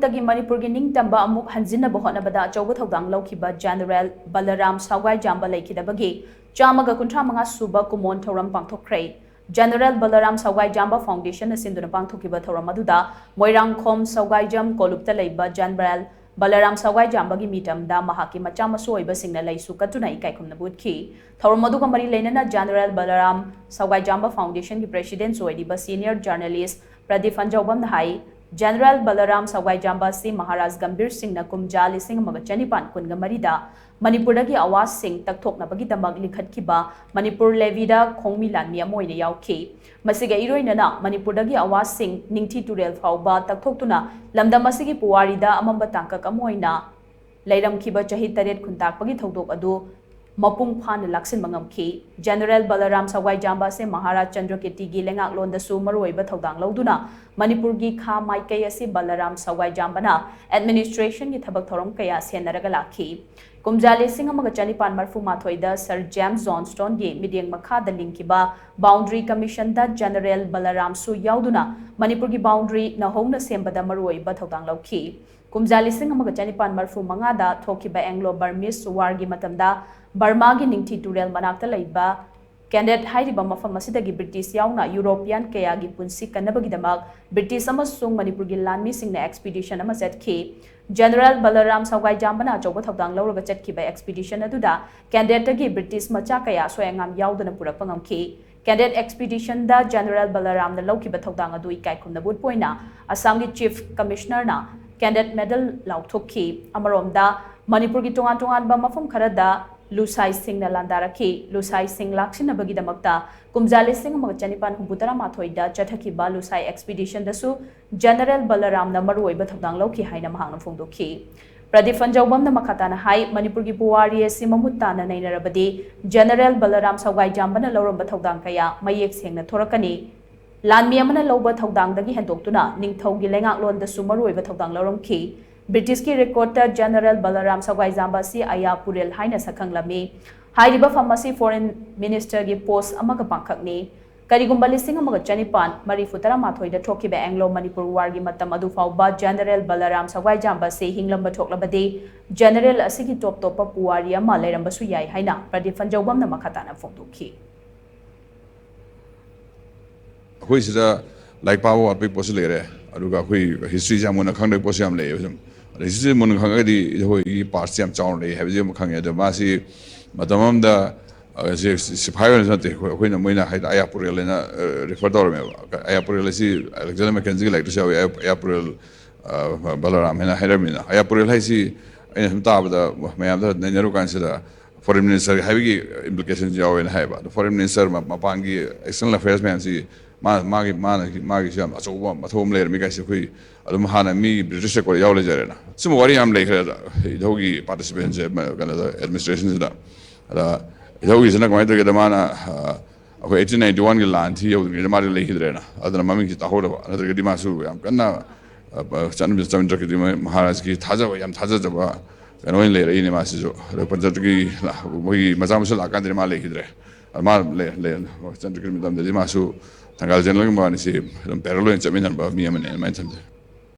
Khuttagi Manipur Ning Tamba Amuk Hanjinnaba hotnabada achouba thoudang loukhiba General Balaram Sougaijamba leikhidabagi chamaga kuntra manga shuba kumon thouram pangthokkhre General Balaram Sougaijamba Foundation asinduna pangthokkheba thouram aduda moirang khom Sougaijam kolupta leiba General Balaram Sougaijamba gi mitamda mahaki macha masu oiba singna leisu katuna ikaikhumna budki thouram aduga mari leinana General Balaram Sougaijamba Foundation gi president oidiba senior journalist Pradeep Anjaubam hai General Balaram Sougaijamba si Maharaj Gambir Singh na kumja lising amaga chanipan kunga marida Manipuragi awas sing takthoknabagi damag likhatkhiba Manipur levida khongmi lanmi amoina yauki masiga iroinana Manipuragi awas sing ningthi turel fauba takthokuna lamdam asigi puwarida amamba tangkak amoina leiramkhiba chahi taret khuntakpagi thodok adu mapung phan laksin mangamki General Balaram Sougaijamba se Maharaj Chandrakirti gi lengak londa su maroiba thodang lauduna Manipur gi kha maikai asi Balaram Sougaijamba na administration gi thabak thorom kaya senaraga lakhi kumjali sing amaga chanipan marfu mathoida Sir James Johnston gi midiang makha da lingkiba boundary commission da General Balaram su yauduna Manipur gi boundary na hongna sembada maroiba thodang laukhi kumjali sing amaga chanipan marfu mangada thokiba Anglo Burmese war gi matamda Burma gi ningthi turel manakta laiba candidate hairiba mafam asidagi British yauna European kaya gi punsi kanabagi damak British amasung Manipur gi lanmi singna expedition ama setki General Balaram Sougaijamba na achouba thoudang lauraga chatkiba expedition aduda candidate gi British macha kaya soyangam yaudana purakpa ngamki candidate expedition da General Balaram na laukiba thoudang adu ikaikhumna bud poina Assam gi chief commissioner na candidate medal lauthokki amaromda Manipur gi tongan ba mafam kharada Lusai Singh na landaraki Lusai Singh lakshinabagi damakta kumjali Singh amaga chanipan humbutara mathoida chathakiba Lusai expedition dasu General Balaram na maruoiba thodang lauki haina mahangna phongdokhi Pradeep Anjaubam na makhatana hai Manipur gi puwari asi mamuttana nainarabadi General Balaram Sougaijamba na lauramba thodang kaya mayek sengna thorakani lanmi amana lauba thodang dagi hendoktuna ningthau gi lengak lon dasu maruoiba thodang lauramki British ki recorder General Balaram Sougaijamba si aya purel haina sakhanglami hairiba famasi foreign minister gi post amaga pangkhakni karigumba lising amaga chanipan mari futara mathoida thokiba Anglo Manipur war gi matam adu fauba General Balaram Sougaijamba se hinglamba thoklabadi general asigi top topa puwari ama leiramba su yai haina Pradeep Anjaubam na makhatana phongdokhi khoi sida like power what people se lere aduga khoi history jamona khangdai post yam le History mun khangadi hoi parts yam chawn le have jam khangya da masi matamam da siphai na te khoi na moina hai ayapurel na refer dor me ayapurel si Alexander Mackenzie like to say ayapurel Balaram na heramina ayapurel hai si aina ta da mayam da naru kan sida foreign minister hai implications jaw in hai ba foreign minister mapangi external affairs man si magi jam achouba mathom le mi kai si khoi adum hana mi British ko yaw le jare na sim wari am le khra dogi participants kana da administration da da dogi jana ko ita da mana ko 1891 gi lan thi yaw gi ma le khidre na adana mami ki ta ho da na da di ma su yam kana chan bi tam ki Maharaj ki thaja yam thaja ba kana le re ni ma si jo panjat gi mo maza musul akan de ma le khidre ma le chan ki mi tam de ma su General Balaram si perlo en chamin ba mi amane mai tamde